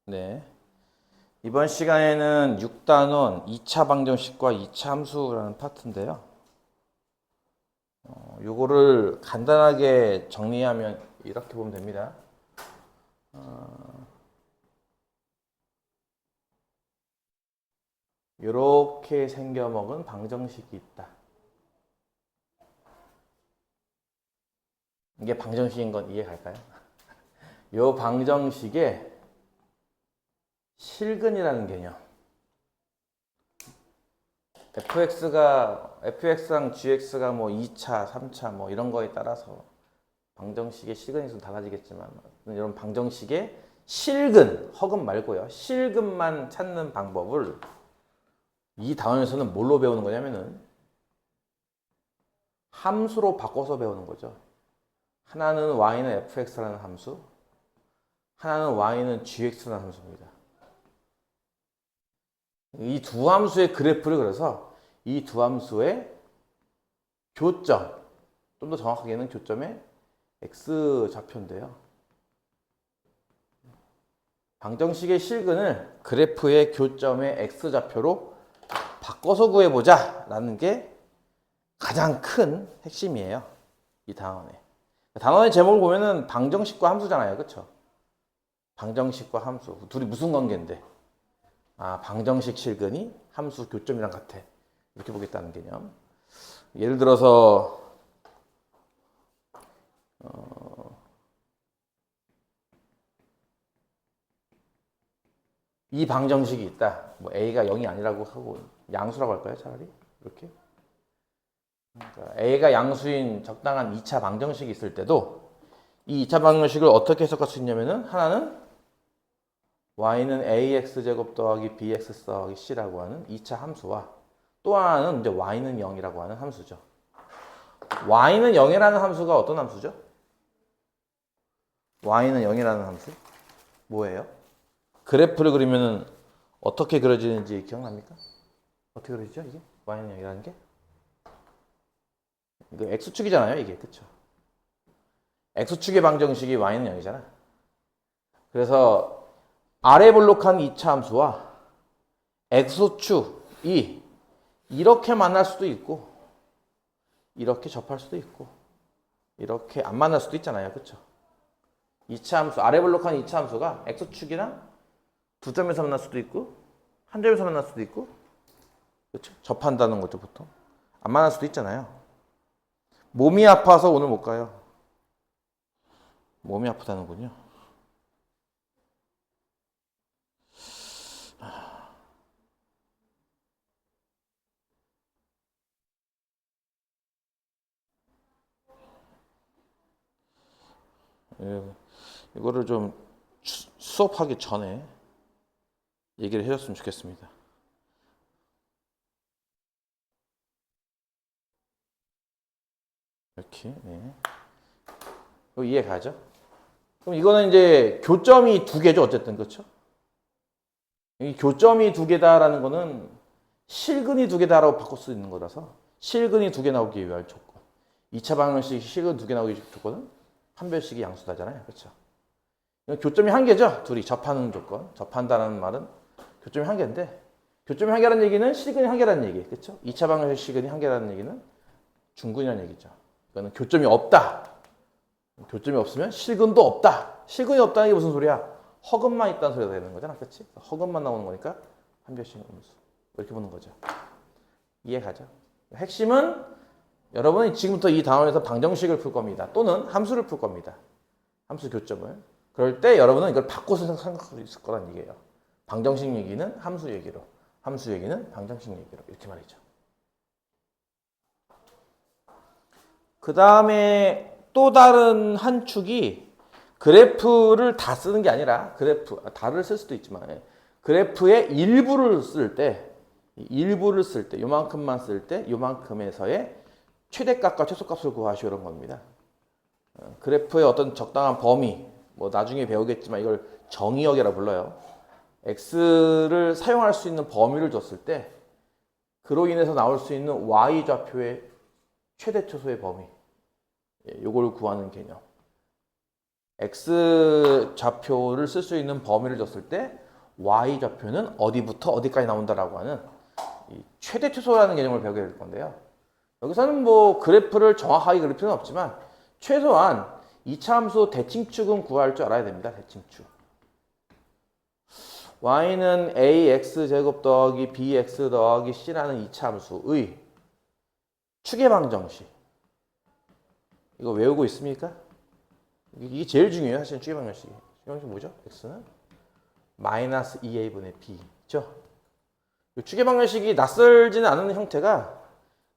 네. 이번 시간에는 6단원 2차 방정식과 2차 함수라는 파트인데요. 요거를 간단하게 정리하면 이렇게 보면 됩니다. 이렇게 생겨먹은 방정식이 있다. 이게 방정식인 건 이해 갈까요? 요 방정식에 실근이라는 개념. fx랑 gx가 뭐 2차, 3차 뭐 이런 거에 따라서 방정식의 실근이 좀 달라지겠지만 이런 방정식의 실근, 허근 말고요. 실근만 찾는 방법을 이 단원에서는 뭘로 배우는 거냐면은 함수로 바꿔서 배우는 거죠. 하나는 y는 fx라는 함수, 하나는 y는 gx라는 함수입니다. 이 두 함수의 그래프를 그려서 이 두 함수의 교점, 좀 더 정확하게는 교점의 x좌표인데요. 방정식의 실근을 그래프의 교점의 x좌표로 바꿔서 구해보자 라는 게 가장 큰 핵심이에요. 이 단원에. 단원의 제목을 보면은 방정식과 함수잖아요. 그쵸? 방정식과 함수. 둘이 무슨 관계인데? 아, 방정식 실근이 함수 교점이랑 같아. 이렇게 보겠다는 개념. 예를 들어서 이 방정식이 있다. 뭐 A가 0이 아니라고 하고 양수라고 할까요? 차라리? 이렇게. 그러니까 A가 양수인 적당한 2차 방정식이 있을 때도 이 2차 방정식을 어떻게 해석할 수 있냐면은 하나는 y는 ax제곱 더하기 bx 더하기 c라고 하는 2차 함수와 또 하나는 이제 y는 0이라고 하는 함수죠. y는 0이라는 함수가 어떤 함수죠? y는 0이라는 함수? 뭐예요? 그래프를 그리면 어떻게 그려지는지 기억납니까? 어떻게 그려지죠, 이게? y는 0이라는 게? 이거 x축이잖아요, 이게. 그쵸? x축의 방정식이 y는 0이잖아. 그래서 아래 볼록한 2차 함수와 x축이 이렇게 만날 수도 있고 이렇게 접할 수도 있고 이렇게 안 만날 수도 있잖아요. 그쵸? 2차 함수, 아래 볼록한 2차 함수가 x축이랑 두 점에서 만날 수도 있고 한 점에서 만날 수도 있고 그렇죠? 접한다는 거죠, 보통. 안 만날 수도 있잖아요. 몸이 아파서 오늘 못 가요. 몸이 아프다는군요. 이거를 좀 수업하기 전에 얘기를 해줬으면 좋겠습니다. 이렇게, 네. 이거 이해 가죠? 그럼 이거는 이제 교점이 두 개죠, 어쨌든. 그렇죠? 이 교점이 두 개다라는 거는 실근이 두 개다라고 바꿀 수 있는 거라서 실근이 두 개 나오기 위한 조건. 2차 방정식 실근 두 개 나오기 위한 조건은 판별식이 양수다잖아요. 그렇죠? 교점이 한 개죠. 둘이 접하는 조건. 접한다는 말은 교점이 한 개인데 교점이 한 개라는 얘기는 실근이 한 개라는 얘기. 그렇죠? 2차 방정식 실근이 한 개라는 얘기는 중근이라는 얘기죠. 이거는 교점이 없다. 교점이 없으면 실근도 없다. 실근이 없다는 게 무슨 소리야? 허근만 있다는 소리가 되는 거잖아. 그렇지? 허근만 나오는 거니까 판별식 음수. 이렇게 보는 거죠. 이해 가죠? 핵심은 여러분이 지금부터 이 단원에서 방정식을 풀 겁니다. 또는 함수를 풀 겁니다. 함수 교점을. 그럴 때 여러분은 이걸 바꿔서 생각할 수 있을 거란 얘기예요. 방정식 얘기는 함수 얘기로, 함수 얘기는 방정식 얘기로 이렇게 말이죠. 그 다음에 또 다른 한 축이 그래프를 다 쓰는 게 아니라 다를 쓸 수도 있지만 그래프의 일부를 쓸 때 요만큼만 쓸 때 요만큼에서의 최대값과 최소값을 구하시오 이런 겁니다. 그래프의 어떤 적당한 범위 뭐 나중에 배우겠지만 이걸 정의역이라 불러요. x를 사용할 수 있는 범위를 줬을 때 그로 인해서 나올 수 있는 y좌표의 최대 최소의 범위 요걸 구하는 개념. x 좌표를 쓸 수 있는 범위를 줬을 때 y 좌표는 어디부터 어디까지 나온다라고 하는 이 최대 최소라는 개념을 배우게 될 건데요. 여기서는 뭐 그래프를 정확하게 그릴 필요는 없지만 최소한 이차함수 대칭축은 구할 줄 알아야 됩니다. 대칭축. y는 ax 제곱 더하기 bx 더하기 c라는 이차함수의 축의 방정식. 이거 외우고 있습니까? 이게 제일 중요해요. 사실 축의 방정식이. 축의 방정식 뭐죠? x는 마이너스 2a분의 b죠. 축의 방정식이 낯설지는 않은 형태가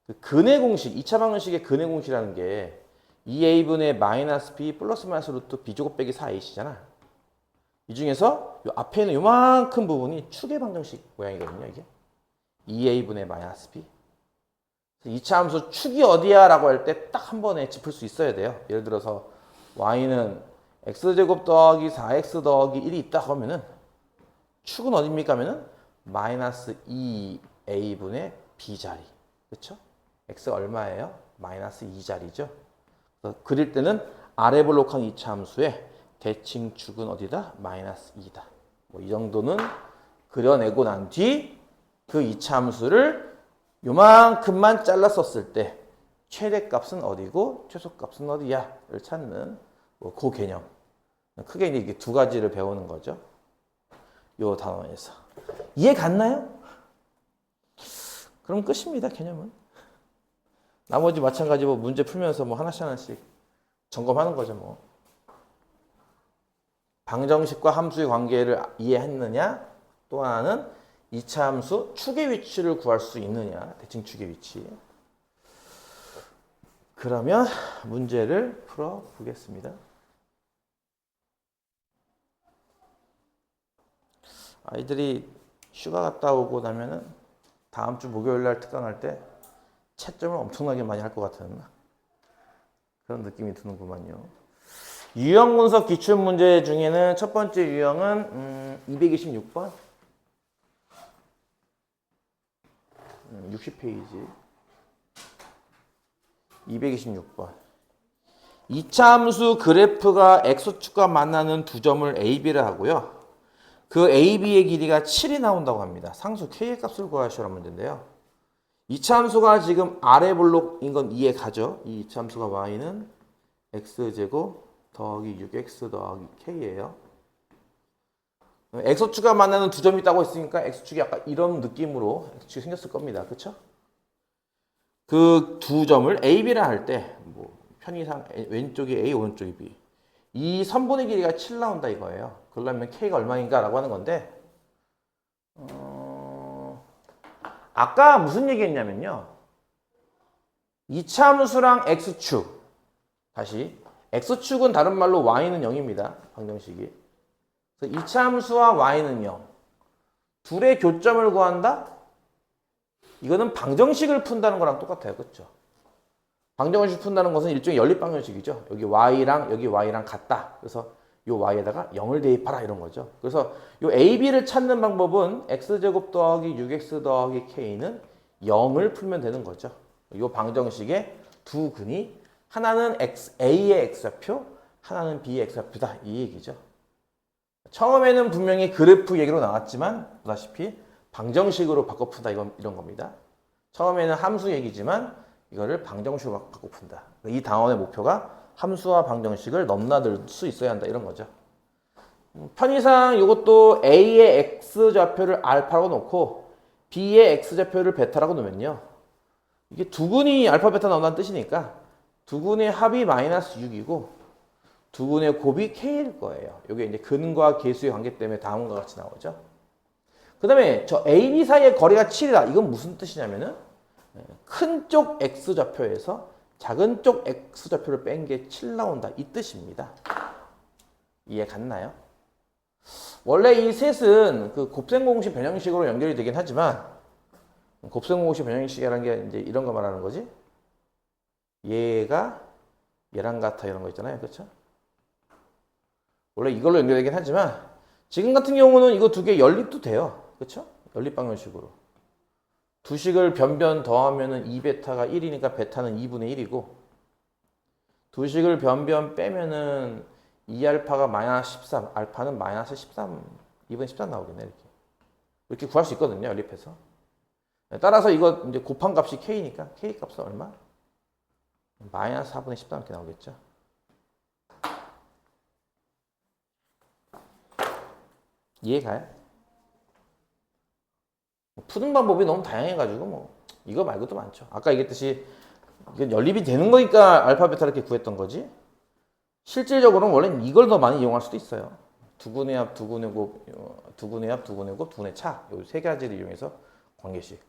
그 근의 공식, 2차 방정식의 근의 공식이라는 게 2a분의 마이너스 b 플러스 마이너스 루트 b제곱 빼기 4ac잖아. 이 중에서 요 앞에 있는 요만큼 부분이 축의 방정식 모양이거든요. 이게 2a분의 마이너스 b. 2차 함수 축이 어디야? 라고 할 때 딱 한 번에 짚을 수 있어야 돼요. 예를 들어서 y는 x제곱 더하기 4x 더하기 1이 있다 하면은 축은 어딥니까? 하면은 마이너스 2a분의 b자리. 그쵸? x가 얼마예요? 마이너스 2자리죠. 그래서 그릴 때는 아래 블록한 이차 함수의 대칭축은 어디다? 마이너스 2다. 뭐 이 정도는 그려내고 난 뒤 그 이차 함수를 요만큼만 잘랐었을 때 최대값은 어디고 최소값은 어디야?를 찾는 뭐 그 개념. 크게 이게 두 가지를 배우는 거죠. 요 단원에서. 이해 갔나요? 그럼 끝입니다. 개념은. 나머지 마찬가지로 문제 풀면서 뭐 하나씩 점검하는 거죠. 뭐. 방정식과 함수의 관계를 이해했느냐? 또 하나는 이차 함수 축의 위치를 구할 수 있느냐? 대칭축의 위치. 그러면 문제를 풀어보겠습니다. 아이들이 휴가 갔다 오고 나면은 다음 주 목요일 날 특강할 때 채점을 엄청나게 많이 할 것 같은 그런 느낌이 드는구만요. 유형 분석 기출 문제 중에는 첫 번째 유형은 226번 60페이지 226번 2차 함수 그래프가 x축과 만나는 두 점을 a, b를 하고요. 그 a, b의 길이가 7이 나온다고 합니다. 상수 k의 값을 구하시라는 문제인데요. 2차 함수가 지금 아래 블록인 건 이해 가죠? 이 2차 함수가 y는 x제곱 더하기 6x 더하기 k예요. x축과 만나는 두 점이 있다고 했으니까 x축이 약간 이런 느낌으로 x축이 생겼을 겁니다. 그렇죠? 그 두 점을 a, b라 할 때 뭐 편의상 왼쪽이 a, 오른쪽이 b. 이 선분의 길이가 7 나온다 이거예요. 그러려면 k가 얼마인가 라고 하는 건데 아까 무슨 얘기했냐면요. 2차 함수랑 x축 다시 x축은 다른 말로 y는 0입니다. 방정식이. 그래서 2차 함수와 y는 0. 둘의 교점을 구한다? 이거는 방정식을 푼다는 거랑 똑같아요. 그렇죠? 방정식 푼다는 것은 일종의 연립방정식이죠. 여기 y랑 같다. 그래서 이 y에다가 0을 대입하라 이런 거죠. 그래서 이 a, b를 찾는 방법은 x제곱 더하기 6x 더하기 k는 0을 풀면 되는 거죠. 이 방정식의 두 근이 하나는 a의 x좌표, 하나는 b의 x좌표다. 이 얘기죠. 처음에는 분명히 그래프 얘기로 나왔지만 보다시피 방정식으로 바꿔 푼다 이런 겁니다. 처음에는 함수 얘기지만 이거를 방정식으로 바꿔 푼다. 이 단원의 목표가 함수와 방정식을 넘나들 수 있어야 한다 이런 거죠. 편의상 이것도 a의 x좌표를 알파라고 놓고 b의 x좌표를 베타라고 놓으면요. 이게 두 근이 알파 베타 나온다는 뜻이니까 두 근의 합이 마이너스 6이고 두 근의 곱이 k일 거예요. 이게 이제 근과 계수의 관계 때문에 다음과 같이 나오죠. 그 다음에 저 a, b 사이의 거리가 7이다. 이건 무슨 뜻이냐면은 큰 쪽 x좌표에서 작은 쪽 x좌표를 뺀 게 7 나온다. 이 뜻입니다. 이해 갔나요? 원래 이 셋은 그 곱셈공식 변형식으로 연결이 되긴 하지만 곱셈공식 변형식이라는 게 이제 이런 거 말하는 거지. 얘가 얘랑 같아 이런 거 있잖아요. 그렇죠? 원래 이걸로 연결되긴 하지만 지금 같은 경우는 이거 두 개 연립도 돼요. 그렇죠? 연립 방정식으로. 두 식을 변변 더하면은 2베타가 1이니까 베타는 2분의 1이고 두 식을 변변 빼면은 2알파가 마이너스 13, 알파는 마이너스 13, 2분의 13 나오겠네, 이렇게. 이렇게 구할 수 있거든요, 연립해서. 따라서 이거 이제 곱한 값이 K니까, K 값은 얼마? 마이너스 4분의 13 이렇게 나오겠죠. 이해가요? 푸는 방법이 너무 다양해가지고, 뭐, 이거 말고도 많죠. 아까 얘기했듯이, 이건 연립이 되는 거니까 알파, 베타 이렇게 구했던 거지. 실질적으로는 원래는 이걸 더 많이 이용할 수도 있어요. 두분의 합, 두분의 곱, 두분의 합, 두분의 곱, 두분의 차. 이 세 가지를 이용해서 관계식.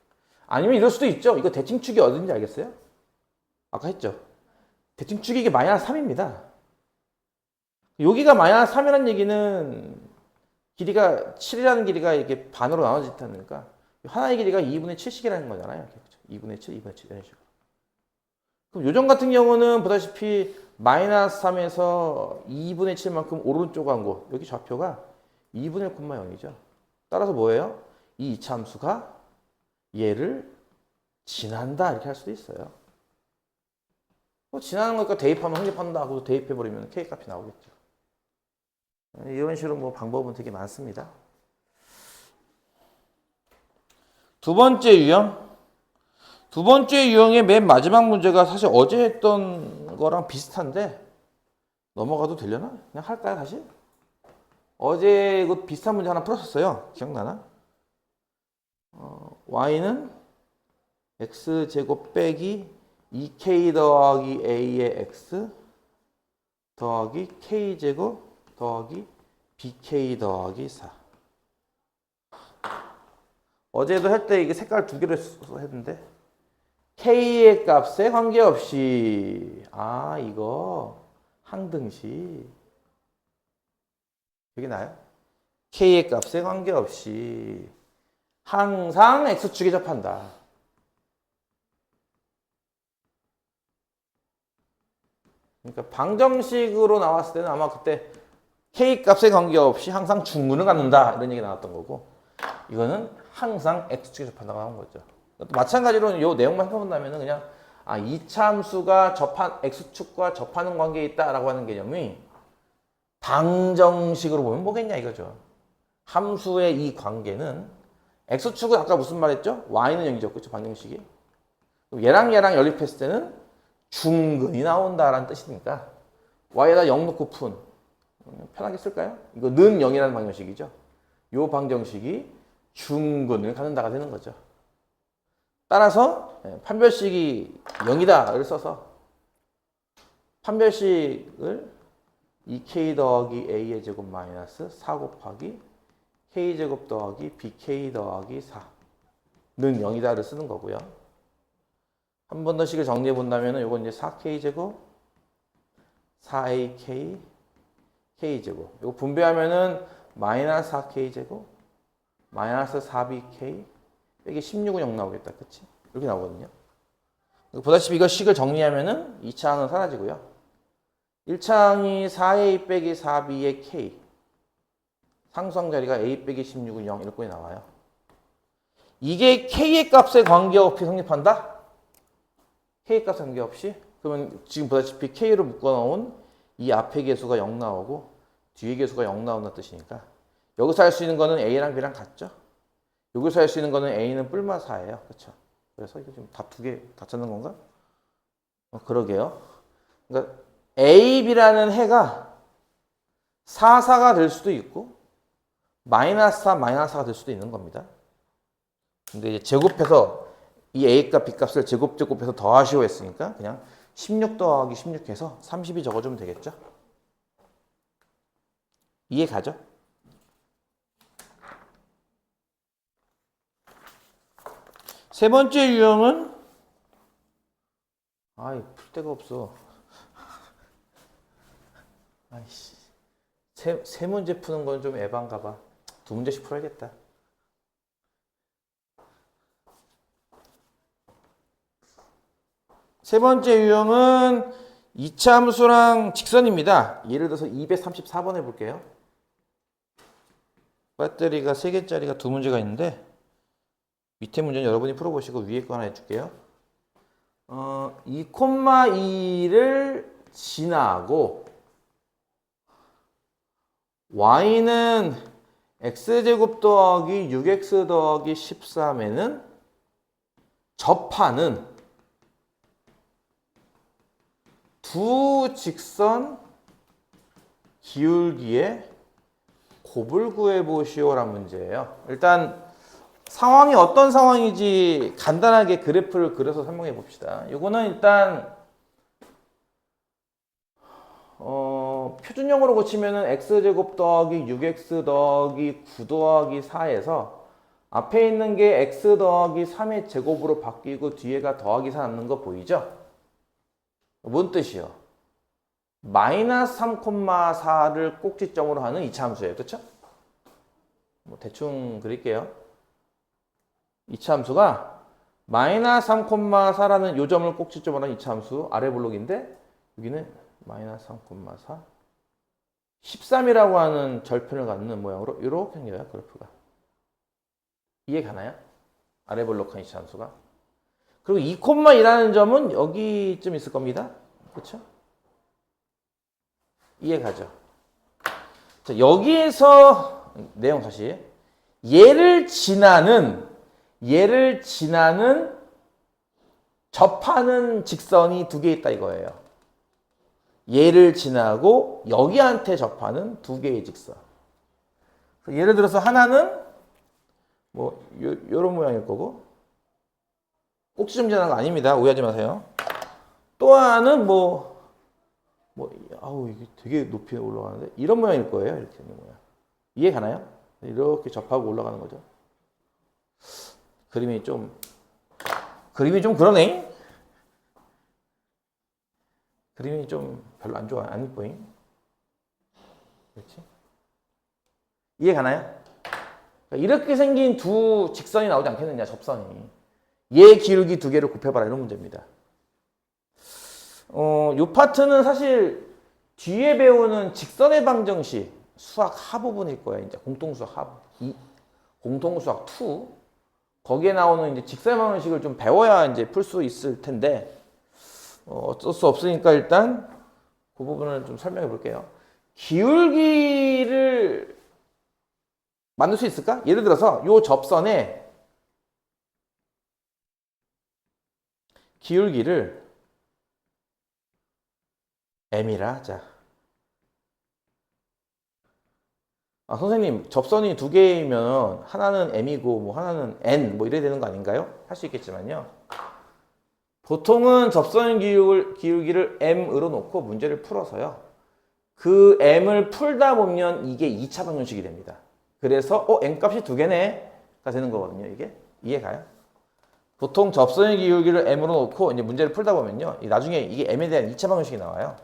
아니면 이럴 수도 있죠. 이거 대칭축이 어딘지 알겠어요? 아까 했죠. 대칭축이 이게 마이너스 3입니다. 여기가 마이너스 3이라는 얘기는 길이가 7이라는 길이가 이렇게 반으로 나눠진다니까 하나의 길이가 2분의 7씩이라는 거잖아요. 그렇죠? 2분의 7, 2분의 7 이런 식으로. 그럼 요점 같은 경우는 보다시피 마이너스 3에서 2분의 7만큼 오른쪽 한 곳 여기 좌표가 2분의 1,0이죠. 따라서 뭐예요? 이 이차함수가 얘를 지난다 이렇게 할 수도 있어요. 지나는 거니까 대입하면 확립한다 하고 대입해버리면 K값이 나오겠죠. 이런 식으로 뭐 방법은 되게 많습니다. 두 번째 유형. 두 번째 유형의 맨 마지막 문제가 사실 어제 했던 거랑 비슷한데 넘어가도 되려나? 그냥 할까요 다시? 어제 이거 비슷한 문제 하나 풀었었어요. 기억나나? y는 x제곱 빼기 2k 더하기 a의 x 더하기 k제곱 더하기 bk 더하기 4. 어제도 할 때 이게 색깔 두 개를 써서 했는데 k의 값에 관계없이 이거 항등식 여기 나요? k의 값에 관계없이 항상 x축에 접한다. 그러니까 방정식으로 나왔을 때는 아마 그때 k 값에 관계없이 항상 중근을 갖는다 이런 얘기 나왔던 거고 이거는 항상 x축에 접한다고 하는 거죠. 마찬가지로 이 내용만 해본다면 그냥 이차 함수가 접한 x축과 접하는 관계에 있다라고 하는 개념이 방정식으로 보면 뭐겠냐 이거죠. 함수의 이 관계는 x축은 아까 무슨 말 했죠? y는 0이죠. 그렇죠? 방정식이. 얘랑 연립했을 때는 중근이 나온다라는 뜻이니까 y에다 0 놓고 푼 편하게 쓸까요? 이거 는 0이라는 방정식이죠. 이 방정식이 중근을 갖는다가 되는 거죠. 따라서 판별식이 0이다를 써서 판별식을 2k 더하기 a의 제곱 마이너스 4 곱하기 k제곱 더하기 bk 더하기 4는 0이다를 쓰는 거고요. 한 번 더 식을 정리해 본다면 이건 이제 4k제곱 4ak k제곱 이거 분배하면은 마이너스 4k제곱 마이너스 4bk 빼기 16은 0 나오겠다. 그치? 이렇게 나오거든요. 보다시피 이거 식을 정리하면은 2차항은 사라지고요. 1차항이 4a 빼기 4b의 k 상수항 자리가 a 빼기 16은 0 이렇게 나와요. 이게 k의 값에 관계없이 성립한다? k의 값에 관계없이? 그러면 지금 보다시피 k로 묶어놓은 이 앞의 개수가 0 나오고 뒤의 개수가 0 나온다는 뜻이니까 여기서 할 수 있는 거는 a랑 b랑 같죠? 여기서 할 수 있는 거는 a는 뿔마 4예요. 그렇죠? 그래서 이거 지금 답 두 개 다 찾는 건가? 그러게요. 그러니까 a, b라는 해가 4, 4가 될 수도 있고 마이너스 4, 마이너스 4가 될 수도 있는 겁니다. 근데 이제 제곱해서 이 a값, b값을 제곱해서 더하시오 했으니까 그냥 16 더하기 16 해서 30이 적어주면 되겠죠? 이해 가죠? 세 번째 유형은 풀 데가 없어. 아이씨. 세 문제 푸는 건 좀 에반가 봐. 두 문제씩 풀어야겠다. 세 번째 유형은 이차 함수랑 직선입니다. 예를 들어서 234번 해볼게요. 배터리가 3개짜리가 두 문제가 있는데 밑에 문제는 여러분이 풀어보시고 위에 거 하나 해줄게요. 2,2를 지나고 y는 x제곱 더하기 6x 더하기 13에는 접하는 두 직선 기울기의 곱을 구해보시오라는 문제예요. 일단 상황이 어떤 상황인지 간단하게 그래프를 그려서 설명해 봅시다. 이거는 일단 표준형으로 고치면은 x제곱 더하기 6x 더하기 9 더하기 4에서 앞에 있는 게 x 더하기 3의 제곱으로 바뀌고 뒤에가 더하기 4 남는 거 보이죠? 뭔 뜻이요? 마이너스 3,4를 꼭지점으로 하는 이차함수예요. 그렇죠? 뭐 대충 그릴게요. 이차함수가 마이너스 3,4라는 요점을 꼭지점으로 하는 이차함수 아래 블록인데 여기는 마이너스 3,4 13이라고 하는 절편을 갖는 모양으로 이렇게 생겨요. 그래프가. 이해 가나요? 아래 블록한 이차함수가. 그리고 2,2라는 점은 여기쯤 있을 겁니다. 그렇죠? 이해 가죠? 자, 여기에서 내용 다시 얘를 지나는 접하는 직선이 두 개 있다 이거예요. 얘를 지나고 여기한테 접하는 두 개의 직선. 예를 들어서 하나는 뭐 요런 모양일 거고 꼭지점 지나는 거 아닙니다. 오해하지 마세요. 또 하나는 아우 이게 되게 높이 올라가는데 이런 모양일 거예요. 이렇게 있는 모양. 이해 가나요? 이렇게 접하고 올라가는 거죠. 그림이 좀 그러네. 그림이 좀 별로 안 좋아. 안 이뻐잉. 그렇지? 이해 가나요? 이렇게 생긴 두 직선이 나오지 않겠느냐, 접선이. 얘 기울기 두 개를 곱해봐라, 이런 문제입니다. 요 파트는 사실 뒤에 배우는 직선의 방정식 수학 하부분일 거예요. 이제 공통수학 하부. 공통수학 2. 거기에 나오는 이제 직선의 방정식을 좀 배워야 이제 풀 수 있을 텐데, 어쩔 수 없으니까 일단 그 부분을 좀 설명해 볼게요. 기울기를 만들 수 있을까? 예를 들어서 요 접선에 기울기를 m이라 하자. 선생님, 접선이 두 개이면 하나는 m이고 뭐 하나는 n 뭐 이래야 되는 거 아닌가요? 할 수 있겠지만요. 보통은 접선 기울기를 m으로 놓고 문제를 풀어서요. 그 m을 풀다 보면 이게 2차 방정식이 됩니다. 그래서 n 값이 두 개네가 되는 거거든요. 이게 이해가요? 보통 접선의 기울기를 m으로 놓고 이제 문제를 풀다 보면요. 나중에 이게 m에 대한 2차 방정식이 나와요.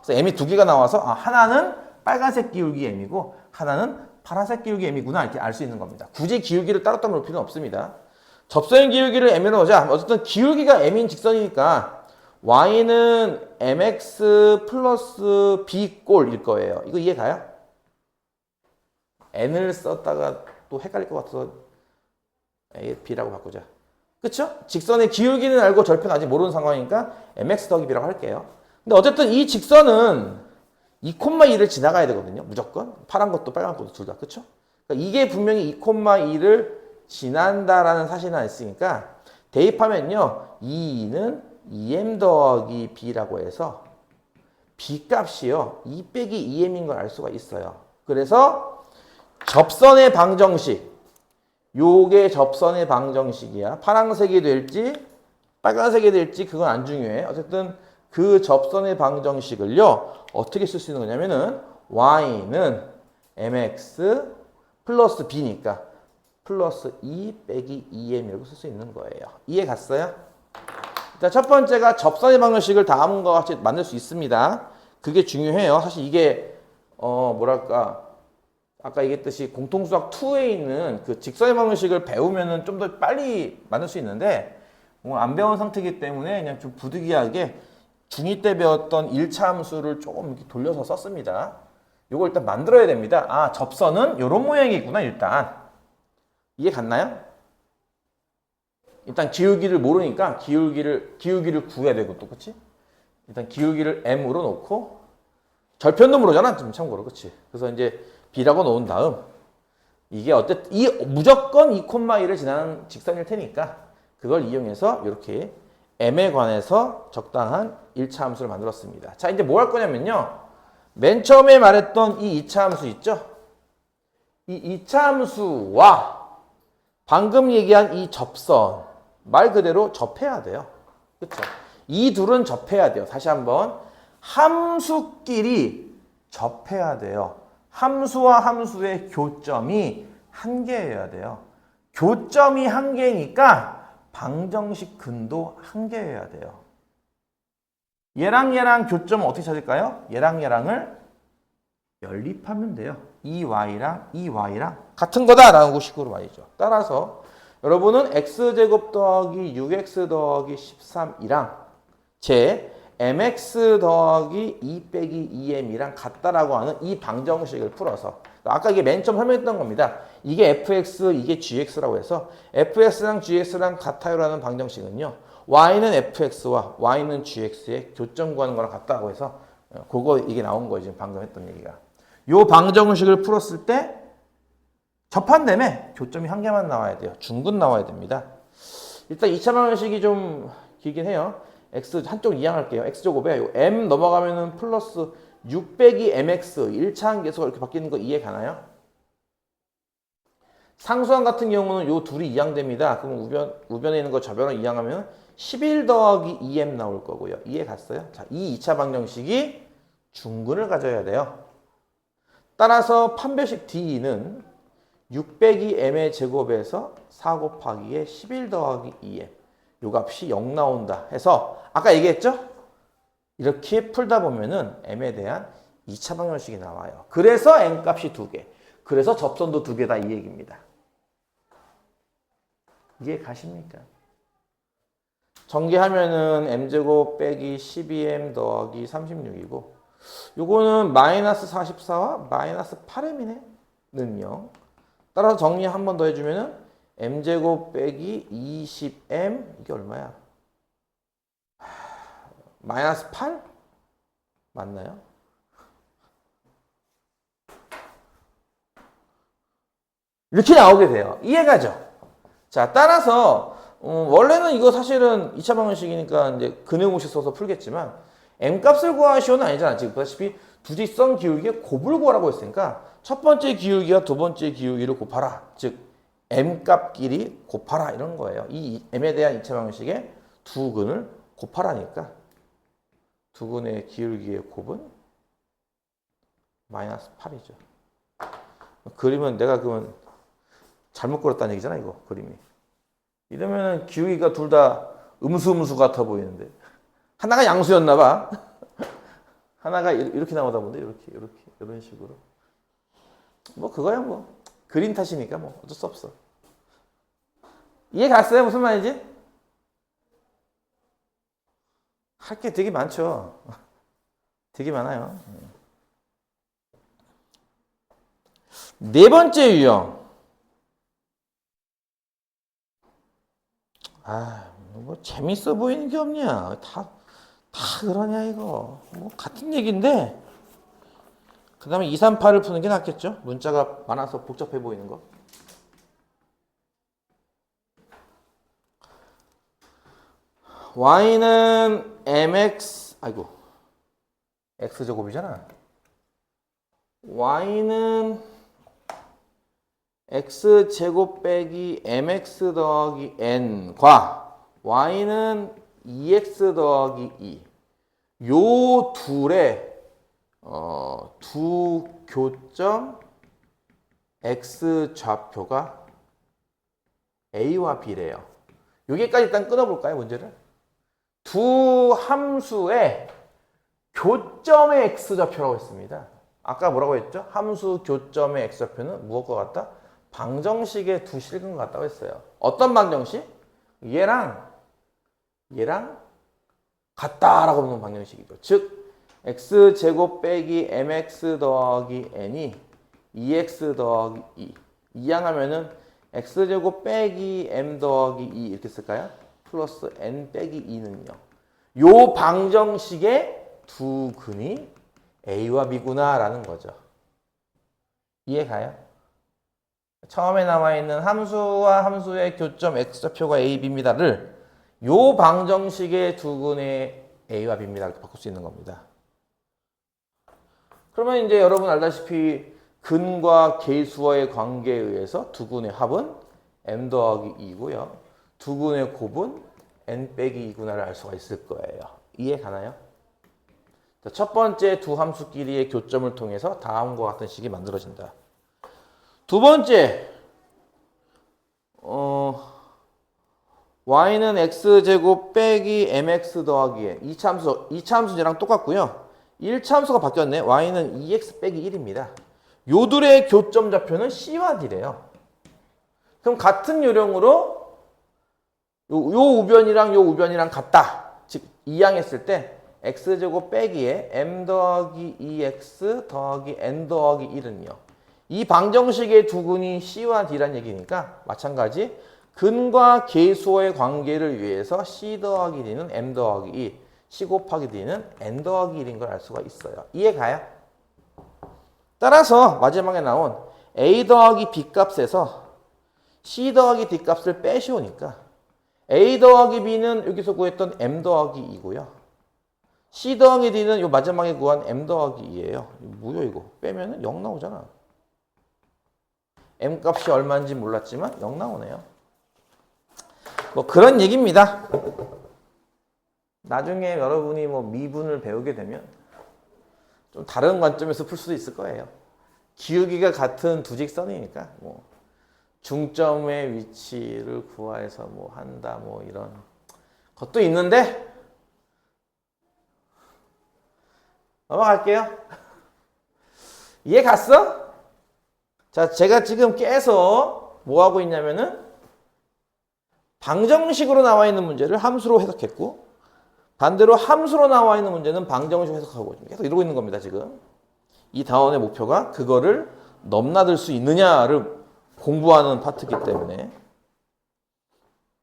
그래서 m이 두 개가 나와서 하나는 빨간색 기울기 m이고 하나는 파란색 기울기 m이구나 이렇게 알 수 있는 겁니다. 굳이 기울기를 따로따로 놓을 필요는 없습니다. 접선의 기울기를 m으로 놓자. 어쨌든 기울기가 m인 직선이니까 y는 mx 플러스 b 꼴일 거예요. 이거 이해가요? n을 썼다가 또 헷갈릴 것 같아서 b라고 바꾸자. 그쵸? 직선의 기울기는 알고 절편 아직 모르는 상황이니까 mx 더하기 b라고 할게요. 근데 어쨌든 이 직선은 2,2를 지나가야 되거든요. 무조건. 파란 것도 빨간 것도 둘 다. 그쵸? 그러니까 이게 분명히 2,2를 지난다라는 사실은 안 있으니까 대입하면요. 2는 2m 더하기 b라고 해서 b 값이요. 2 빼기 2m인 걸 알 수가 있어요. 그래서 접선의 방정식. 요게 접선의 방정식이야. 파란색이 될지 빨간색이 될지 그건 안 중요해. 어쨌든 그 접선의 방정식을요. 어떻게 쓸 수 있는 거냐면은 y는 mx 플러스 b니까 플러스 2 빼기 2m 이렇게 쓸 수 있는 거예요. 이해 갔어요? 자, 첫 번째가 접선의 방정식을 다음과 같이 만들 수 있습니다. 그게 중요해요. 사실 이게 아까 얘기했듯이 공통수학 2에 있는 그 직선의 방정식을 배우면은 좀 더 빨리 만들 수 있는데 오늘 안 배운 상태이기 때문에 그냥 좀 부득이하게 중2 때 배웠던 1차 함수를 조금 이렇게 돌려서 썼습니다. 이걸 일단 만들어야 됩니다. 접선은 이런 모양이 있구나 일단. 이해 갔나요? 일단 기울기를 모르니까 기울기를 구해야 되고 또 그치? 일단 기울기를 m으로 놓고 절편도 모르잖아 지금 참고로 그치? 그래서 이제 b라고 놓은 다음 이게 어쨌든 무조건 2,1을 지나는 직선일 테니까 그걸 이용해서 이렇게 m에 관해서 적당한 1차 함수를 만들었습니다. 자, 이제 뭐 할 거냐면요. 맨 처음에 말했던 이 2차 함수 있죠? 이 2차 함수와 방금 얘기한 이 접선 말 그대로 접해야 돼요. 그렇죠? 이 둘은 접해야 돼요. 다시 한번 함수끼리 접해야 돼요. 함수와 함수의 교점이 한 개여야 돼요. 교점이 한 개니까 방정식 근도 한 개여야 돼요. 얘랑 교점은 어떻게 찾을까요? 얘랑을 연립하면 돼요. 이 y랑 같은 거다라는 식으로 말이죠. 따라서 여러분은 x제곱 더하기 6x 더하기 13이랑 제 mx 더하기 2 빼기 2m이랑 같다라고 하는 이 방정식을 풀어서 아까 이게 맨 처음 설명했던 겁니다. 이게 fx, 이게 gx라고 해서 fx랑 gx랑 같아요라는 방정식은요. y는 fx와 y는 gx의 교점 구하는 거랑 같다고 해서 그거 이게 나온 거예요. 지금 방금 했던 얘기가. 요 방정식을 풀었을 때 접한다음에 교점이 한 개만 나와야 돼요. 중근 나와야 됩니다. 일단 2차 방정식이 좀 길긴 해요. x 한쪽 이항할게요. x제곱에 요 m 넘어가면은 플러스 6 빼기 mx 1차 함계수가 이렇게 바뀌는 거 이해 가나요? 상수항 같은 경우는 요 둘이 이항됩니다. 그럼 우변에 있는 거 저변으로 이항하면 11 더하기 2m 나올 거고요. 이해 갔어요? 자, 이 2차 방정식이 중근을 가져야 돼요. 따라서 판별식 D는 6 빼기 m의 제곱에서 4 곱하기에 11 더하기 2m 요 값이 0 나온다 해서 아까 얘기했죠? 이렇게 풀다 보면은 m에 대한 2차 방정식이 나와요. 그래서 m 값이 2개. 그래서 접선도 2개다 이 얘기입니다. 이해 가십니까? 전개하면은 m제곱 빼기 12m 더하기 36이고 요거는 마이너스 44와 마이너스 8m이네. 는요. 따라서 정리 한 번 더 해주면은 m제곱 빼기 20m 이게 얼마야? 마이너스 8? 맞나요? 이렇게 나오게 돼요. 이해가죠? 자, 따라서 원래는 이거 사실은 2차 방정식이니까 이제 근해공식 써서 풀겠지만 m값을 구하시오는 아니잖아. 지금 보다시피 두직선 기울기의 곱을 구하라고 했으니까 첫 번째 기울기와 두 번째 기울기를 곱하라. 즉 m값끼리 곱하라 이런 거예요. 이 m에 대한 2차 방정식의 두 근을 곱하라니까 두 근의 기울기의 곱은 마이너스 8이죠. 그림은 내가 그러면 잘못 그렸다는 얘기잖아 이거 그림이. 이러면 기울기가 둘 다 음수 같아 보이는데 하나가 양수였나 봐. 하나가 이렇게 나오다 보는데 이렇게 이런 식으로. 뭐 그거야 뭐 그림 탓이니까 뭐 어쩔 수 없어. 이해 갔어요? 무슨 말인지? 할 게 되게 많죠. 되게 많아요. 네 번째 유형. 뭐 재밌어 보이는 게 없냐? 다 그러냐 이거. 뭐 같은 얘기인데. 그 다음에 2, 3, 8을 푸는 게 낫겠죠? 문자가 많아서 복잡해 보이는 거. y는 mx, x제곱이잖아. y는 x제곱 빼기 mx 더하기 n과 y는 2x 더하기 2. 요 둘의 두 교점 x 좌표가 a와 b래요. 여기까지 일단 끊어볼까요, 문제를? 두 함수의 교점의 x좌표라고 했습니다. 아까 뭐라고 했죠? 함수 교점의 x좌표는 무엇과 같다? 방정식의 두 실근과 같다고 했어요. 어떤 방정식? 얘랑 같다라고 보는 방정식이죠. 즉 x제곱 빼기 mx 더하기 n이 2x 더하기 2. 이항하면은 x제곱 빼기 m 더하기 2 이렇게 쓸까요? 플러스 n 빼기 2는요. 요 방정식의 두 근이 a와 b구나 라는 거죠. 이해가요? 처음에 나와 있는 함수와 함수의 교점 x좌표가 a, b입니다를 요 방정식의 두근의 a와 b입니다. 이렇게 바꿀 수 있는 겁니다. 그러면 이제 여러분 알다시피 근과 계수와의 관계에 의해서 두근의 합은 m 더하기 2고요. 두근의 곱은 n 빼기 2구나를 알 수가 있을 거예요. 이해 가나요? 첫 번째 두 함수끼리의 교점을 통해서 다음과 같은 식이 만들어진다. 두 번째, y는 x제곱 빼기 mx 더하기 n. 2차함수랑 똑같고요. 1차함수가 바뀌었네. y는 2x 빼기 1입니다. 요들의 교점 좌표는 c와 d래요. 그럼 같은 요령으로 요 우변이랑 요 우변이랑 같다. 즉 이항했을 때 x제곱 빼기에 m 더하기 2x 더하기 n 더하기 1은요. 이 방정식의 두근이 c와 d란 얘기니까 마찬가지 근과 계수의 관계를 위해서 c 더하기 d는 m 더하기 2, c 곱하기 d는 n 더하기 1인 걸 알 수가 있어요. 이해가요? 따라서 마지막에 나온 a 더하기 b 값에서 c 더하기 d 값을 빼시오니까 a 더하기 b는 여기서 구했던 m 더하기 2고요. c 더하기 d는 요 마지막에 구한 m 더하기 2예요. 뭐야 이거? 빼면은 0 나오잖아. m 값이 얼마인지 몰랐지만 0 나오네요. 뭐 그런 얘기입니다. 나중에 여러분이 뭐 미분을 배우게 되면 좀 다른 관점에서 풀 수도 있을 거예요. 기울기가 같은 두 직선이니까 뭐 중점의 위치를 구해서 뭐 한다 뭐 이런 것도 있는데 넘어갈게요. 이해 갔어? 자, 제가 지금 계속 뭐 하고 있냐면은 방정식으로 나와 있는 문제를 함수로 해석했고 반대로 함수로 나와 있는 문제는 방정식 해석하고 계속 이러고 있는 겁니다, 지금. 이 다원의 목표가 그거를 넘나들 수 있느냐를 공부하는 파트이기 때문에.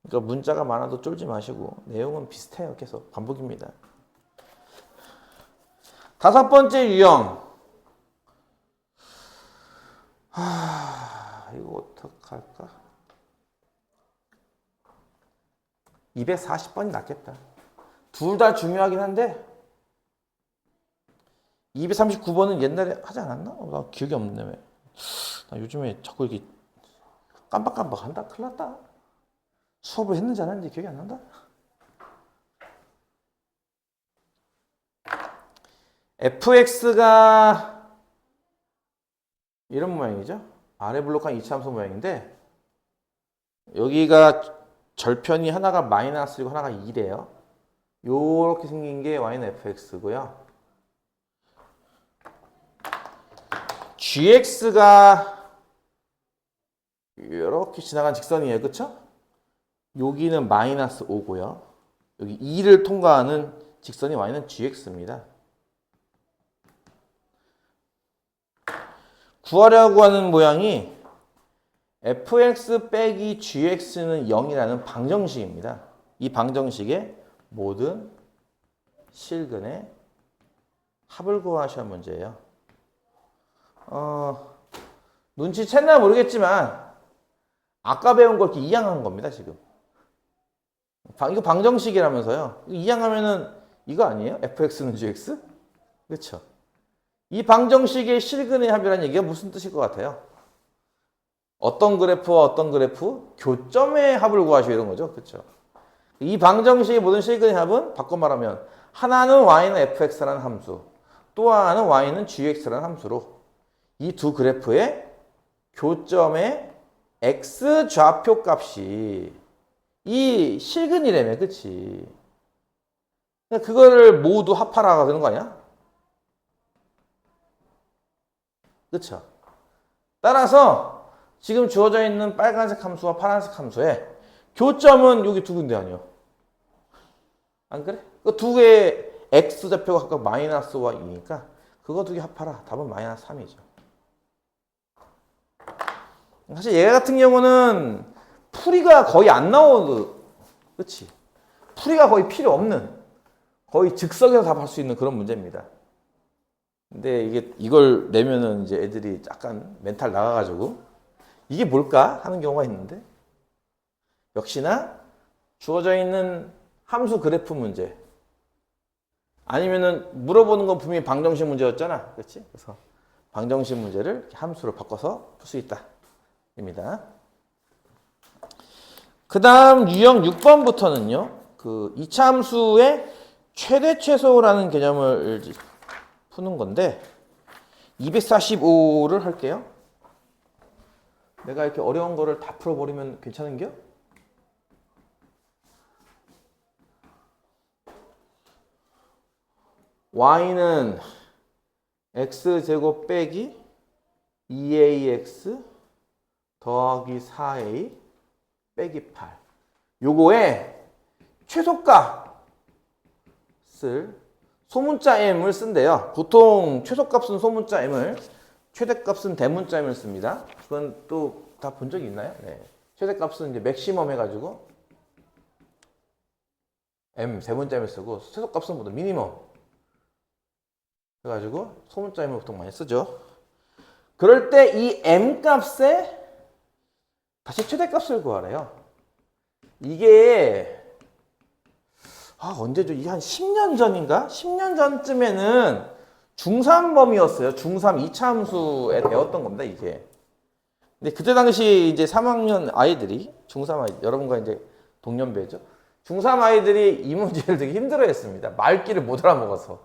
그러니까 문자가 많아도 쫄지 마시고 내용은 비슷해요. 계속 반복입니다. 다섯 번째 유형. 이거 어떡할까? 240번이 낫겠다. 둘 다 중요하긴 한데 239번은 옛날에 하지 않았나? 나 기억이 없네. 왜? 나 요즘에 자꾸 이렇게 깜빡깜빡한다? 큰일 났다. 수업을 했는지 안 했는지 기억이 안 난다? fx가 이런 모양이죠. 아래 블록한 이차함수 모양인데 여기가 절편이 하나가 마이너스이고 하나가 2래요. 요렇게 생긴 게 y는 fx고요. gx가 이렇게 지나간 직선이에요. 그쵸? 여기는 마이너스 5고요. 여기 2를 통과하는 직선이 y는 gx입니다. 구하려고 하는 모양이 fx 빼기 gx는 0이라는 방정식입니다. 이 방정식의 모든 실근의 합을 구하셔야 문제예요. 눈치챘나 모르겠지만 아까 배운 걸 이렇게 이항한 겁니다, 지금. 이거 방정식이라면서요. 이항하면은 이거 아니에요? fx는 gx? 그렇죠? 이 방정식의 실근의 합이라는 얘기가 무슨 뜻일 것 같아요? 어떤 그래프와 어떤 그래프? 교점의 합을 구하시오 이런 거죠. 그렇죠? 이 방정식의 모든 실근의 합은 바꿔 말하면 하나는 y는 fx라는 함수, 또 하나는 y는 gx라는 함수로 이 두 그래프의 교점의 x 좌표 값이 이 실근이라며, 그치? 그거를 모두 합하라가 되는 거 아니야? 그쵸? 따라서 지금 주어져 있는 빨간색 함수와 파란색 함수의 교점은 여기 두 군데 아니요? 안 그래? 그 두 개의 x 좌표가 각각 마이너스와 2니까 그거 두 개 합하라. 답은 마이너스 3이죠. 사실 얘 같은 경우는 풀이가 거의 안 나오는, 그치? 풀이가 거의 필요 없는, 거의 즉석에서 답할 수 있는 그런 문제입니다. 근데 이걸 내면은 이제 애들이 약간 멘탈 나가가지고 이게 뭘까 하는 경우가 있는데, 역시나 주어져 있는 함수 그래프 문제, 아니면은 물어보는 건 분명히 방정식 문제였잖아, 그렇지? 그래서 방정식 문제를 이렇게 함수로 바꿔서 풀 수 있다 입니다. 그 다음 유형 6번부터는요 그 이차함수의 최대 최소라는 개념을 푸는 건데, 245를 할게요. 내가 이렇게 어려운 거를 다 풀어버리면 괜찮은겨? y는 x제곱 빼기 2ax 더하기 4a 빼기 8. 요거에 최소값을 소문자 m을 쓴대요. 보통 최소값은 소문자 m을, 최대값은 대문자 m을 씁니다. 그건 또 다 본 적이 있나요? 네. 최대값은 이제 맥시멈 해가지고 m 대문자 m을 쓰고, 최소값은 모두 미니멈 해가지고 소문자 m을 보통 많이 쓰죠. 그럴 때 이 m 값에 다시 최대값을 구하래요. 이게 언제죠? 이게 한 10년 전인가? 10년 전쯤에는 중3범위였어요. 중3 이차함수에 배웠던 겁니다, 이게. 근데 그때 당시 이제 3학년 아이들이, 중3 아이들, 여러분과 이제 동년배죠. 중3 아이들이 이 문제를 되게 힘들어 했습니다. 말귀를 못 알아먹어서.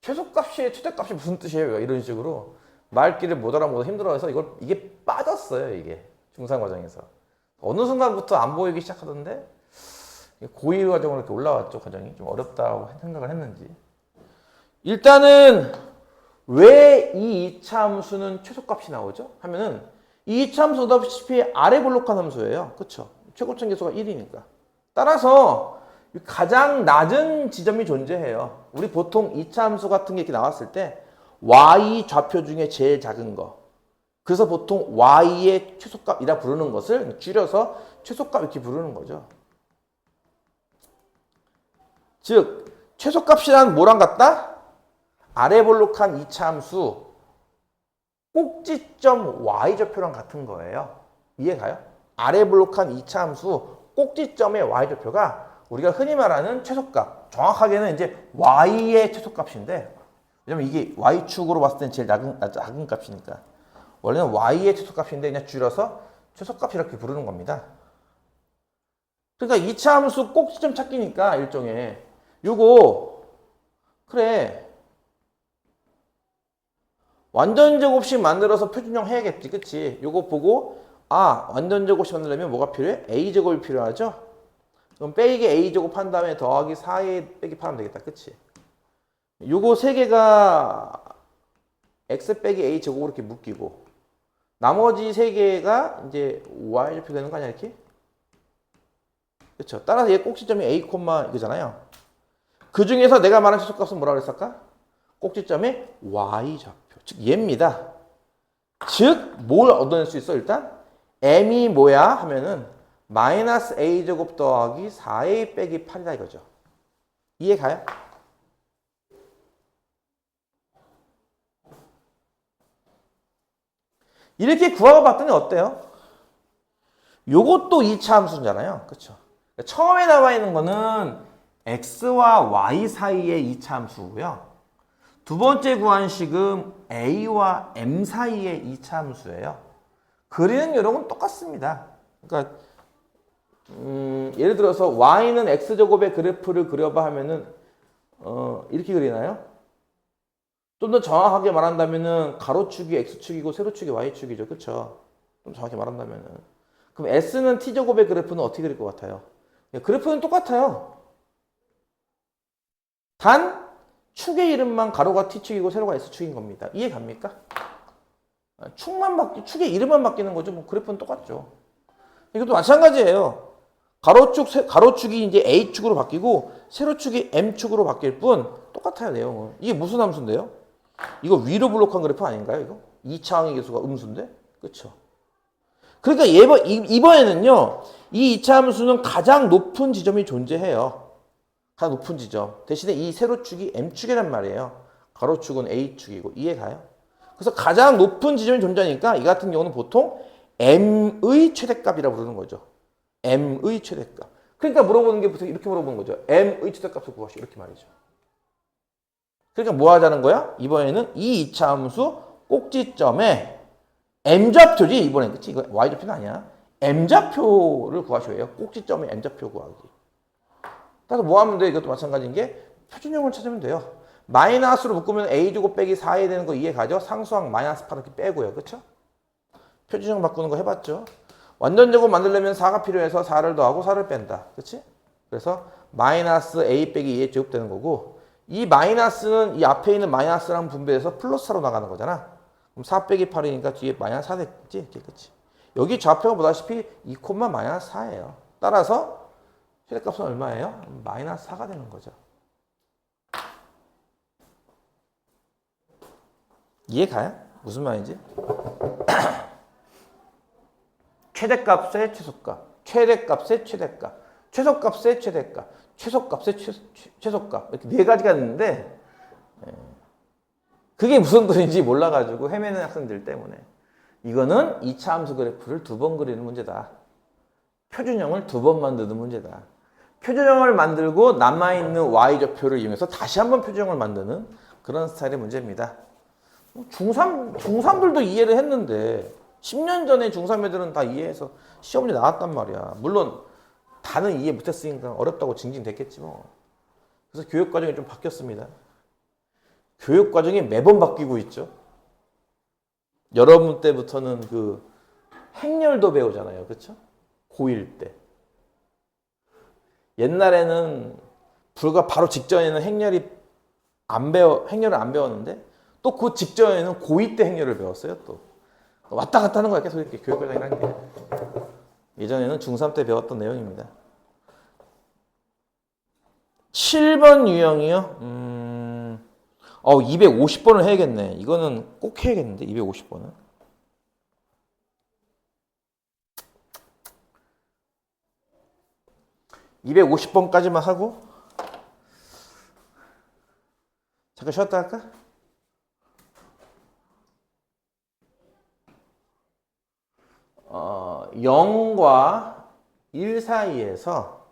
최소값이, 최대값이 무슨 뜻이에요? 이런 식으로 말귀를 못 알아먹어서 힘들어해서 이게 빠졌어요, 이게. 중3 과정에서. 어느 순간부터 안 보이기 시작하던데, 고1 과정으로 이렇게 올라왔죠. 과정이 좀 어렵다고 생각을 했는지. 일단은 왜 이 이차함수는 최소값이 나오죠? 하면은 이 이차함수 보다시피 아래 볼록한 함수예요. 그렇죠? 최고점 계수가 1이니까. 따라서 가장 낮은 지점이 존재해요. 우리 보통 이차함수 같은 게 이렇게 나왔을 때 y 좌표 중에 제일 작은 거. 그래서 보통 y의 최소값이라 부르는 것을 줄여서 최소값 이렇게 부르는 거죠. 즉 최소값이란 뭐랑 같다? 아래 볼록한 이차함수 꼭지점 y좌표랑 같은 거예요. 이해가요? 아래 볼록한 이차함수 꼭지점의 y좌표가 우리가 흔히 말하는 최소값, 정확하게는 이제 y의 최소값인데, 왜냐면 이게 y축으로 봤을 땐 제일 작은 값이니까 원래는 y의 최소값인데 그냥 줄여서 최소값 이렇게 부르는 겁니다. 그러니까 이차함수 꼭지점 찾기니까 일종의 요거 그래 완전제곱식 만들어서 표준형 해야겠지, 그치? 요거 보고 완전제곱식 만들려면 뭐가 필요해? a제곱이 필요하죠? 그럼 빼기 a제곱 한 다음에 더하기 4a 빼기 8하면 되겠다, 그치? 요거 세 개가 x 빼기 a제곱으로 이렇게 묶이고, 나머지 세 개가 이제 y좌표 되는 거 아니야, 이렇게? 그쵸? 따라서 얘 꼭지점이 a, 이거잖아요. 그 중에서 내가 말한 최소값은 뭐라고 그랬을까? 꼭지점의 y좌표. 즉, 얘입니다. 즉, 뭘 얻어낼 수 있어, 일단? m이 뭐야? 하면은, 마이너스 a제곱 더하기 4a 빼기 8이다 이거죠. 이해가요? 이렇게 구하고 봤더니 어때요? 요것도 2차 함수잖아요. 그쵸? 처음에 나와 있는 거는 x와 y 사이의 2차 함수고요. 두 번째 구한 식은 a와 m 사이의 2차 함수예요. 그리는 요령은 똑같습니다. 그러니까 예를 들어서 y는 x제곱의 그래프를 그려봐 하면은 이렇게 그리나요? 좀 더 정확하게 말한다면은 가로축이 x축이고 세로축이 y축이죠. 그쵸? 좀 정확히 말한다면은. 그럼 s는 t제곱의 그래프는 어떻게 그릴 것 같아요? 그래프는 똑같아요. 단 축의 이름만 가로가 t축이고 세로가 s축인 겁니다. 이해 갑니까? 축의 이름만 바뀌는 거죠. 뭐 그래프는 똑같죠. 이것도 마찬가지예요. 가로축이 이제 a축으로 바뀌고 세로축이 m축으로 바뀔 뿐 똑같아요, 내용은. 이게 무슨 함수인데요? 이거 위로 블록한 그래프 아닌가요, 이거? 2차항의 계수가 음수인데? 그쵸? 그러니까 이번에는요, 이 2차 함수는 가장 높은 지점이 존재해요. 가장 높은 지점. 대신에 이 세로축이 m축이란 말이에요. 가로축은 A축이고 이해 가요? 그래서 가장 높은 지점이 존재하니까 이 같은 경우는 보통 M의 최대값이라고 부르는 거죠. M의 최대값. 그러니까 물어보는 게 보통 이렇게 물어보는 거죠. M의 최대값을 구하시오. 이렇게 말이죠. 그러니까 뭐 하자는 거야? 이번에는 이 이차함수 꼭지점에 M좌표지 이번엔. 그치? 이거 Y좌표는 아니야. M좌표를 구하셔야 해요. 꼭지점에 M좌표 구하기. 따라서 뭐 하면 돼? 이것도 마찬가지인 게 표준형을 찾으면 돼요. 마이너스로 묶으면 A제곱 빼기 4에 되는 거 이해 가죠? 상수항 마이너스 8 이렇게 빼고요. 그쵸? 표준형 바꾸는 거 해봤죠? 완전제곱 만들려면 4가 필요해서 4를 더하고 4를 뺀다. 그치? 그래서 마이너스 A 빼기 2의 제곱 되는 거고 이 마이너스는 이 앞에 있는 마이너스랑 분배해서 플러스 4로 나가는 거잖아. 그럼 4 빼기 8이니까 뒤에 마이너스 4 됐지? 이렇게, 그치? 여기 좌표가 보다시피 2 마이너스 4예요. 따라서 최대값은 얼마예요? 마이너스 4가 되는 거죠. 이해 가요? 무슨 말인지? 최대값의 최소값, 최대값의 최대값, 최소값의 최대값, 최소값의 최소값 이렇게 네 가지가 있는데 그게 무슨 뜻인지 몰라가지고 헤매는 학생들 때문에 이거는 2차 함수 그래프를 2번 그리는 문제다. 표준형을 2번 만드는 문제다. 표준형을 만들고 남아있는 Y좌표를 이용해서 다시 한번 표준형을 만드는 그런 스타일의 문제입니다. 중3들도 이해를 했는데 10년 전에 중3 애들은 다 이해해서 시험 문제 나왔단 말이야. 물론 다는 이해 못했으니까 어렵다고 징징댔겠지 뭐. 그래서 교육과정이 좀 바뀌었습니다. 교육과정이 매번 바뀌고 있죠. 여러분 때부터는 그 행렬도 배우잖아요. 그렇죠? 고1 때. 옛날에는 불과 바로 직전에는 행렬을 안 배웠는데 또 그 직전에는 고2 때 행렬을 배웠어요. 또 왔다 갔다 하는 거야. 계속 이렇게 교육과정이라는 게. 예전에는 중3 때 배웠던 내용입니다. 7번 유형이요. 250번을 해야겠네. 이거는 꼭 해야겠는데 250번은. (250번까지만) 하고 잠깐 쉬었다 할까? 어, 0과 1 사이에서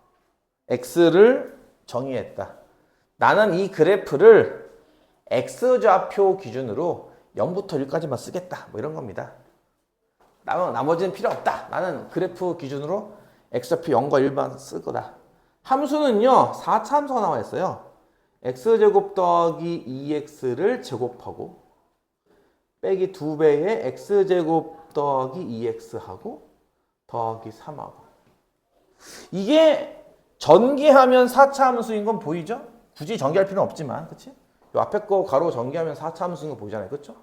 x를 정의했다. 나는 이 그래프를 x좌표 기준으로 0부터 1까지만 쓰겠다. 뭐 이런 겁니다. 나머지는 필요 없다. 나는 그래프 기준으로 x좌표 0과 1만 쓸 거다. 함수는요. 4차 함수가 나와 있어요. x제곱 더하기 2x를 제곱하고 빼기 2배의 x제곱 더하기 2x하고 더하기 3하고 이게 전개하면 4차 함수인 건 보이죠? 굳이 전개할 필요는 없지만 그치? 요 앞에 거 가로 전개하면 4차 함수인 거 보이잖아요. 그쵸?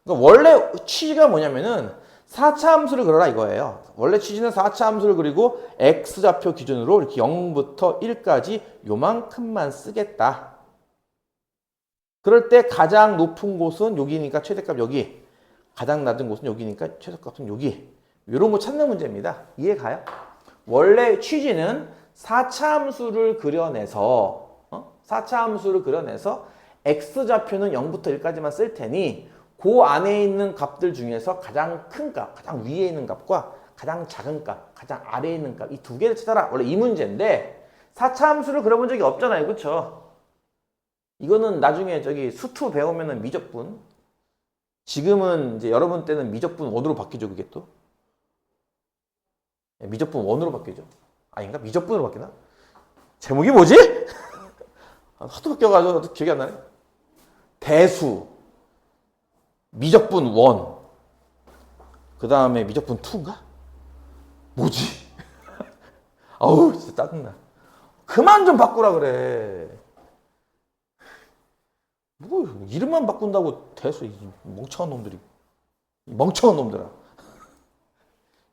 그러니까 원래 취지가 뭐냐면은 4차 함수를 그려라 이거예요. 원래 취지는 4차 함수를 그리고 x좌표 기준으로 이렇게 0부터 1까지 요만큼만 쓰겠다. 그럴 때 가장 높은 곳은 여기니까 최대값 여기, 가장 낮은 곳은 여기니까 최소값은 여기. 이런 거 찾는 문제입니다. 이해 가요? 원래 취지는 4차 함수를 그려내서 4차 함수를 그려내서 x좌표는 0부터 1까지만 쓸 테니 그 안에 있는 값들 중에서 가장 큰 값, 가장 위에 있는 값과 가장 작은 값, 가장 아래에 있는 값 이 두 개를 찾아라. 원래 이 문제인데 4차 함수를 그려본 적이 없잖아요. 그렇죠? 이거는 나중에 저기 수투 배우면은 미적분. 지금은 이제 여러분 때는 미적분 1으로 바뀌죠. 그게 또. 미적분 1으로 바뀌죠. 아닌가? 미적분으로 바뀌나? 제목이 뭐지? 하도 바뀌어가지고 기억이 안 나네. 대수. 미적분 1. 그 다음에 미적분 2인가? 뭐지? 아우 진짜 짜증나. 그만 좀 바꾸라 그래. 뭐 이름만 바꾼다고 대수 이 멍청한 놈들이. 이 멍청한 놈들아.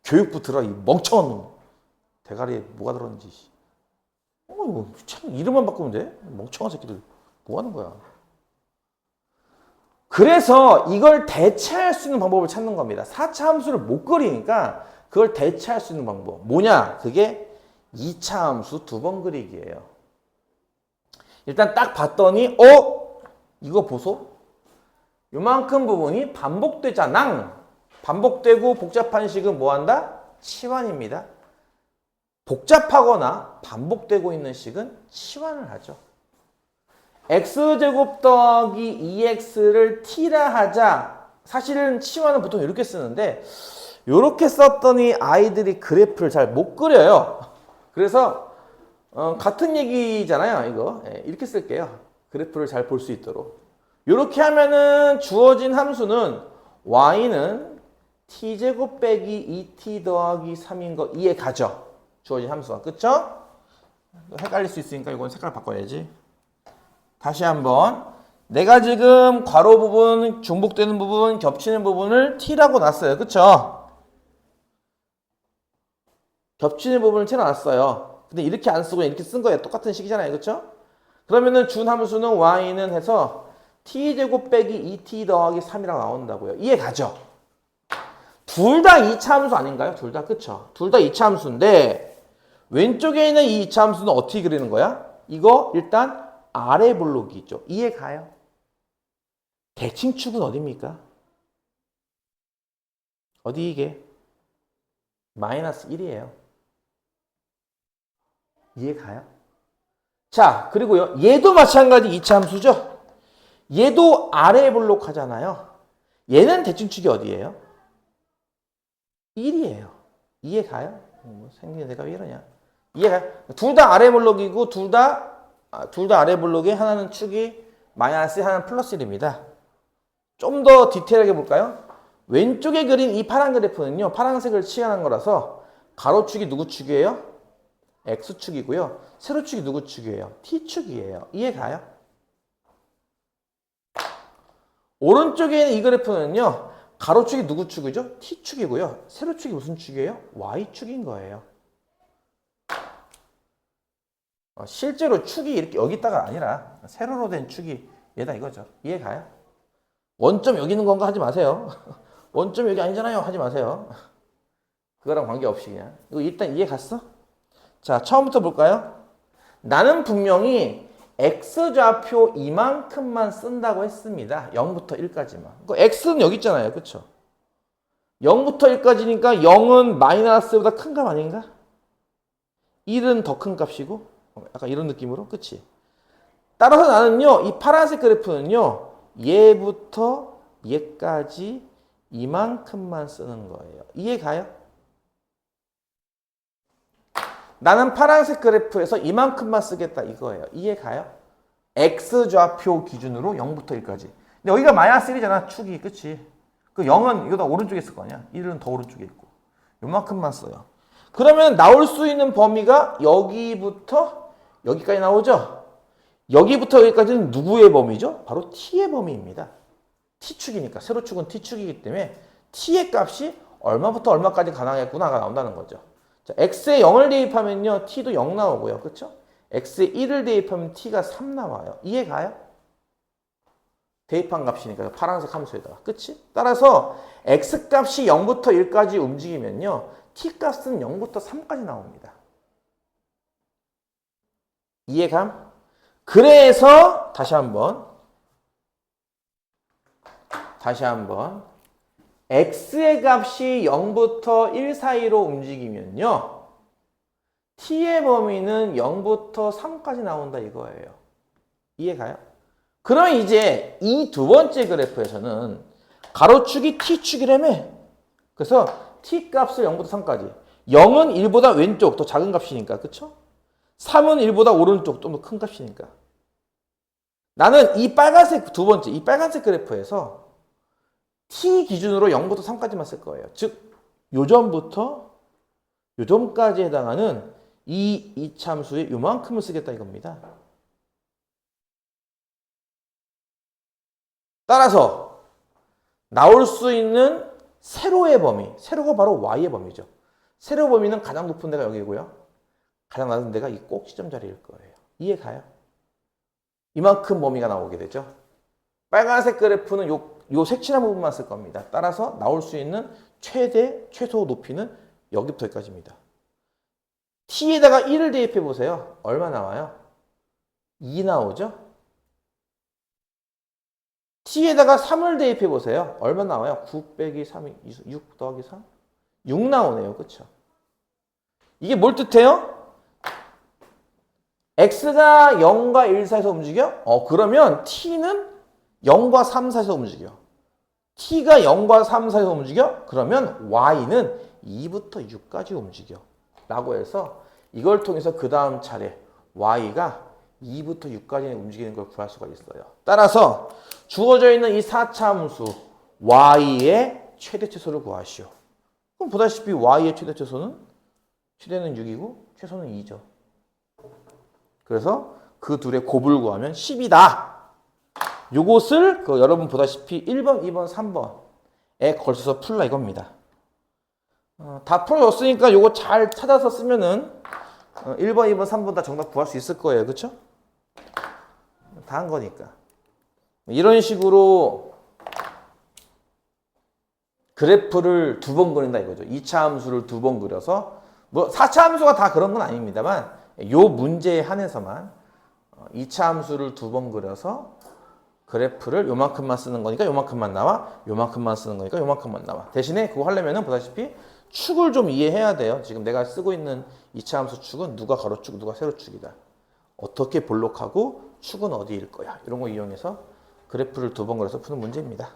교육부 들어 이 멍청한 놈. 대가리에 뭐가 들었는지. 참 이름만 바꾸면 돼? 멍청한 새끼들. 뭐 하는 거야? 그래서 이걸 대체할 수 있는 방법을 찾는 겁니다. 4차 함수를 못 그리니까 그걸 대체할 수 있는 방법. 뭐냐? 그게 2차 함수 2번 그리기예요. 일단 딱 봤더니 이거 보소? 요만큼 부분이 반복되잖아. 반복되고 복잡한 식은 뭐한다? 치환입니다. 복잡하거나 반복되고 있는 식은 치환을 하죠. x제곱 더하기 2x를 t라 하자. 사실은 치환은 보통 이렇게 쓰는데 이렇게 썼더니 아이들이 그래프를 잘 못 그려요. 그래서 같은 얘기잖아요. 이거 이렇게 쓸게요. 그래프를 잘 볼 수 있도록. 이렇게 하면은 주어진 함수는 y는 t제곱 빼기 2t 더하기 3인 거 이해 가죠? 주어진 함수가. 그쵸? 헷갈릴 수 있으니까 이건 색깔 바꿔야지. 다시 한번. 내가 지금 괄호 부분, 중복되는 부분, 겹치는 부분을 t라고 놨어요. 그쵸? 겹치는 부분을 t로 놨어요. 근데 이렇게 안 쓰고 이렇게 쓴 거예요. 똑같은 식이잖아요. 그쵸? 그러면은 준 함수는 y는 해서 t제곱 빼기 2t 더하기 3이라고 나온다고요. 이해 가죠? 둘 다 2차 함수 아닌가요? 둘 다. 그쵸? 둘 다 2차 함수인데 왼쪽에 있는 이 2차 함수는 어떻게 그리는 거야? 이거 일단 아래 블록이 있죠. 이해 가요? 대칭축은 어디입니까? 어디 이게? 마이너스 1이에요. 이해 가요? 자, 그리고요. 얘도 마찬가지 2차 함수죠? 얘도 아래 블록 하잖아요. 얘는 대칭축이 어디예요? 1이에요. 이해 가요? 뭐 생긴 내가 왜 이러냐? 이해 가요? 둘 다 아래 블록이고 둘 다 아래 블록에 하나는 축이 마이너스 하나는 플러스 1입니다. 좀 더 디테일하게 볼까요? 왼쪽에 그린 이 파란 그래프는요. 파란색을 칠한 거라서 가로축이 누구 축이에요? X축이고요. 세로축이 누구 축이에요? T축이에요. 이해 가요? 오른쪽에 있는 이 그래프는요. 가로축이 누구 축이죠? T축이고요. 세로축이 무슨 축이에요? Y축인 거예요. 실제로 축이 이렇게 여기다가 아니라 세로로 된 축이 얘다 이거죠. 이해 가요? 원점 여기 있는 건가 하지 마세요. 원점 여기 아니잖아요. 하지 마세요. 그거랑 관계없이 그냥. 이거 일단 이해 갔어? 자, 처음부터 볼까요? 나는 분명히 x좌표 이만큼만 쓴다고 했습니다. 0부터 1까지만. 그 x는 여기 있잖아요. 그쵸? 0부터 1까지니까 0은 마이너스보다 큰 값 아닌가? 1은 더 큰 값이고 약간 이런 느낌으로. 그치? 따라서 나는요. 이 파란색 그래프는요. 얘부터 얘까지 이만큼만 쓰는 거예요. 이해 가요? 나는 파란색 그래프에서 이만큼만 쓰겠다 이거예요. 이해 가요? x좌표 기준으로 0부터 1까지. 근데 여기가 마이너스 1이잖아. 축이. 그치? 그 0은 이거 다 오른쪽에 있을 거 아니야. 1은 더 오른쪽에 있고. 요만큼만 써요. 그러면 나올 수 있는 범위가 여기부터 여기까지 나오죠? 여기부터 여기까지는 누구의 범위죠? 바로 t의 범위입니다. t축이니까. 세로축은 t축이기 때문에 t의 값이 얼마부터 얼마까지 가능하겠구나가 나온다는 거죠. 자, x에 0을 대입하면요. t도 0 나오고요. 그렇죠? x에 1을 대입하면 t가 3 나와요. 이해 가요? 대입한 값이니까 파란색 함수에다가. 그치? 따라서 x값이 0부터 1까지 움직이면요. t값은 0부터 3까지 나옵니다. 이해감? 그래서 다시 한번 x의 값이 0부터 1 사이로 움직이면요. t의 범위는 0부터 3까지 나온다 이거예요. 이해가요? 그럼 이제 이 두 번째 그래프에서는 가로축이 t축이라며. 그래서 t 값을 0부터 3까지. 0은 1보다 왼쪽 더 작은 값이니까. 그쵸? 3은 1보다 오른쪽 좀 더 큰 값이니까. 나는 이 빨간색 두 번째 이 빨간색 그래프에서 t 기준으로 0부터 3까지만 쓸 거예요. 즉 요점부터 요점까지 해당하는 이 이참수의 요만큼을 쓰겠다 이겁니다. 따라서 나올 수 있는 세로의 범위, 세로가 바로 y의 범위죠. 세로 범위는 가장 높은 데가 여기고요. 가장 낮은 데가 이 꼭지점 자리일 거예요. 이해 가요? 이만큼 범위가 나오게 되죠. 빨간색 그래프는 요 색칠한 부분만 쓸 겁니다. 따라서 나올 수 있는 최소 높이는 여기부터 여기까지입니다. t에다가 1을 대입해 보세요. 얼마 나와요? 2 나오죠? t에다가 3을 대입해 보세요. 얼마 나와요? 9 빼기 3이 6 더하기 3? 6 나오네요. 그쵸? 이게 뭘 뜻해요? x가 0과 1 사이에서 움직여? 그러면 t는 0과 3 사이에서 움직여. t가 0과 3 사이에서 움직여? 그러면 y는 2부터 6까지 움직여. 라고 해서 이걸 통해서 그 다음 차례 y가 2부터 6까지 움직이는 걸 구할 수가 있어요. 따라서 주어져 있는 이 4차 함수 y의 최대치수를 구하시오. 그럼 보다시피 y의 최대치수는 최대는 6이고 최소는 2죠. 그래서 그 둘의 곱을 구하면 10이다. 요것을 여러분 보다시피 1번, 2번, 3번에 걸쳐서 풀라 이겁니다. 다 풀어줬으니까 요거 잘 찾아서 쓰면은 1번, 2번, 3번 다 정답 구할 수 있을 거예요. 그쵸? 다 한 거니까. 이런 식으로 그래프를 두 번 그린다 이거죠. 2차 함수를 두 번 그려서 뭐 4차 함수가 다 그런 건 아닙니다만 요 문제에 한해서만 2차 함수를 두 번 그려서 그래프를 요만큼만 쓰는 거니까 요만큼만 나와, 요만큼만 쓰는 거니까 요만큼만 나와. 대신에 그거 하려면은 보다시피 축을 좀 이해해야 돼요. 지금 내가 쓰고 있는 2차 함수 축은 누가 가로축, 누가 세로축이다. 어떻게 볼록하고 축은 어디일 거야. 이런 거 이용해서 그래프를 두 번 그려서 푸는 문제입니다.